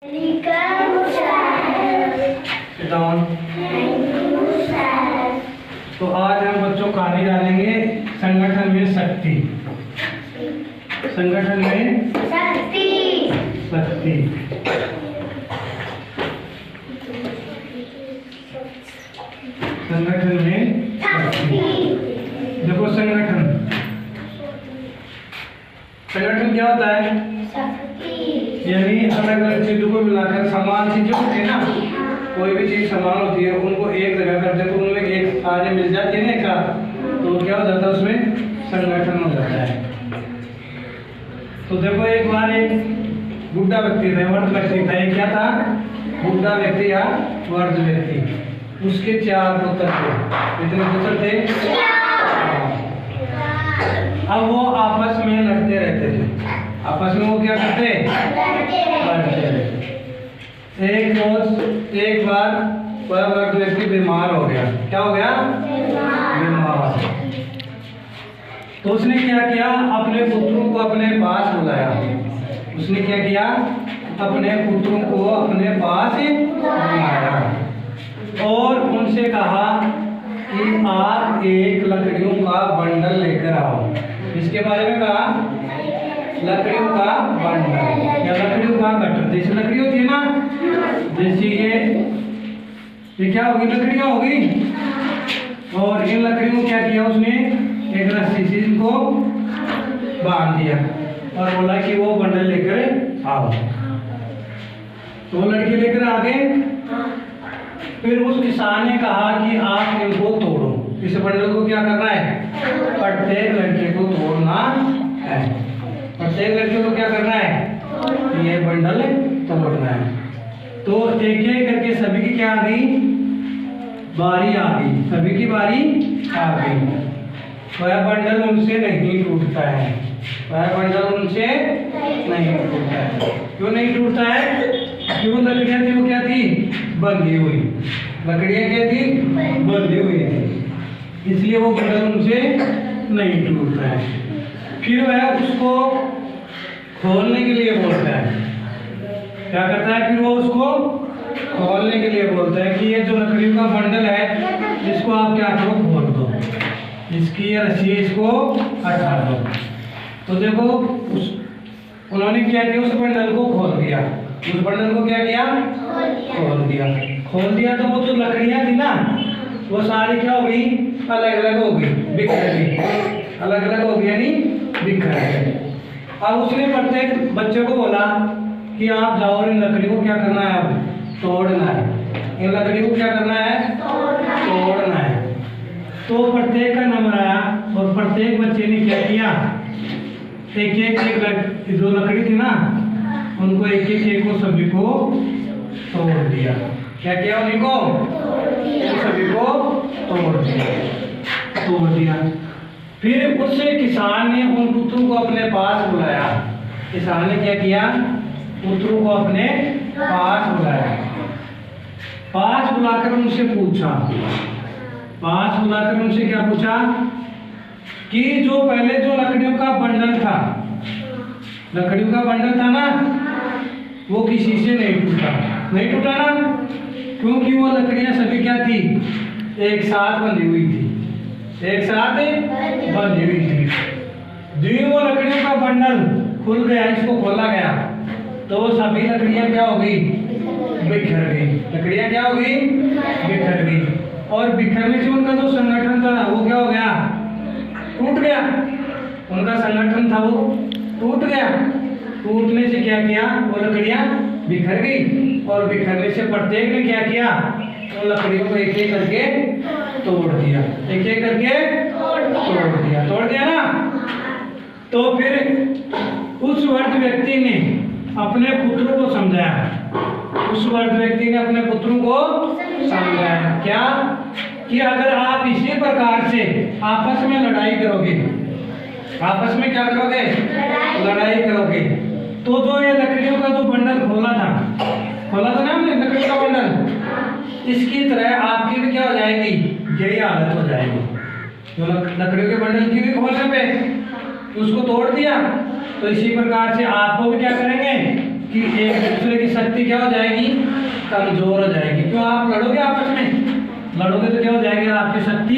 Sit down. तो आज हम बच्चों कहानी डालेंगे संगठन में शक्ति। संगठन में शक्ति। संगठन में शक्ति। देखो संगठन क्या होता है? यानी अलग अलग चीजों को मिलाकर समान चीजें होती है ना, कोई भी चीज समान होती है उनको एक जगह कर दे तो उनमें एक सारे मिल जाती है ना, एक साथ तो क्या हो जाता है, उसमें संगठन हो जाता है। तो देखो एक बार एक बुढ़ा व्यक्ति था, वृद्ध व्यक्ति था। ये क्या था? बुढ़ा व्यक्ति या वृद्ध व्यक्ति। उसके 4 पुत्र थे। कितने पुत्र थे? अब वो आपस में लड़ते रहते थे। आपस में वो क्या करते? लड़ते रहते। एक बार वह वृद्ध व्यक्ति बीमार हो गया। क्या हो गया? बीमार। तो उसने क्या किया? अपने पुत्रों को अपने पास बुलाया। उसने क्या किया? अपने पुत्रों को अपने पास बुलाया और उनसे कहा कि आप एक लकड़ियों का बंडल लेकर आओ। इसके बारे में कहा लकड़ियों का बंडल या लकड़ियों का गट्ठर। जैसे लकड़ी होती है ना, जैसे ये क्या होगी? लकड़ियां होगी। और इन लकड़ियों को क्या किया उसने? एक रस्सी से इनको बांध दिया और बोला कि वो बंडल लेकर आओ। तो वो लड़के लेकर आ गए। फिर उस किसान ने कहा कि आप इनको तोड़ो। इस बंडल को क्या करना है? प्रत्येक लड़के को तोड़ना है। प्रत्येक लड़के को क्या करना है? ये बंडल तोड़ना है। तो एक एक करके सभी की क्या आ गई? बारी आ गई। सभी की बारी आ गई। वह बंडल उनसे नहीं टूटता है। वह बंडल उनसे नहीं टूटता है। क्यों नहीं टूटता है? क्यों? लकड़ियां थी वो क्या थी? बंधी हुई। लकड़ियां क्या थी? बंधी हुई थी, इसलिए वो बंडल उनसे नहीं टूटता है। फिर वह उसको खोलने के लिए बोलता है। क्या करता है? फिर वो उसको खोलने के लिए बोलता है कि ये जो लकड़ियों का बंडल है इसको आप क्या करो? खोल दो। इसकी ये रस्सी इसको हटा दो। तो देखो उन्होंने क्या किया? उस बंडल को खोल दिया। उस बंडल को क्या किया? खोल दिया। खोल दिया तो वो जो लकड़ियां थी ना, वो सारी क्या हो गई? अलग अलग हो गई, बिखर गई। अलग अलग हो गई यानी बिखर गई। अब उसने प्रत्येक बच्चे को बोला कि आप जाओ और इन लकड़ियों को क्या करना है? अब तोड़ना है। इन लकड़ियों को क्या करना है? तोड़ना है। तो प्रत्येक का नंबर आया और प्रत्येक बच्चे ने क्या किया? एक एक जो लकड़ी थी ना, उनको एक को सभी को तोड़ दिया। क्या किया? उन्हीं को सभी को तोड़ दिया। फिर उससे किसान ने उन पुत्रों को अपने पास बुलाया। किसान ने क्या किया? पुत्रों को अपने पास बुलाया। पास बुलाकर उनसे पूछा। पास बुलाकर उनसे क्या पूछा? कि जो पहले जो लकड़ियों का बंडल था, लकड़ियों का बंडल था ना, वो किसी से नहीं टूटा। नहीं टूटा ना, क्योंकि वो लकड़ियां सभी क्या थी? एक साथ बंधी हुई थी। एक साथ बंधी हुई थी। जो वो लकड़ियों का बंडल खुल गया, इसको खोला गया, तो वो सभी लकड़ियां क्या हो गई? बिखर गई। लकड़ियां क्या हो गई? बिखर गई। और बिखरने से उनका जो संगठन था वो क्या हो गया? टूट गया। उनका संगठन था वो टूट गया। टूटने से क्या किया? वो लकड़ियां बिखर गई और बिखरने से प्रत्येक ने क्या किया? उन लकड़ियों को एक एक करके तोड़ दिया। एक एक करके तोड़ दिया ना। तो फिर उस वृद्ध व्यक्ति ने अपने पुत्रों को समझाया। उस वृद्ध व्यक्ति ने अपने पुत्रों को समझाया क्या? कि अगर आप इसी प्रकार से आपस में लड़ाई करोगे, आपस में क्या करोगे? लड़ाई करोगे, तो जो ये लकड़ियों का जो बंडल खोला था ना हमने, लकड़ी का बंडल, इसकी तरह आपकी भी क्या हो जाएगी? यही हालत हो जाएगी। जो लकड़ियों के बंडल की भी खोलने पे उसको तोड़ दिया, तो इसी प्रकार से आपको भी क्या करेंगे कि एक दूसरे की शक्ति क्या हो जाएगी, कमजोर हो जाएगी। क्यों, आप लड़ोगे आपस में, लड़ोगे तो क्या हो जाएगी, आपकी शक्ति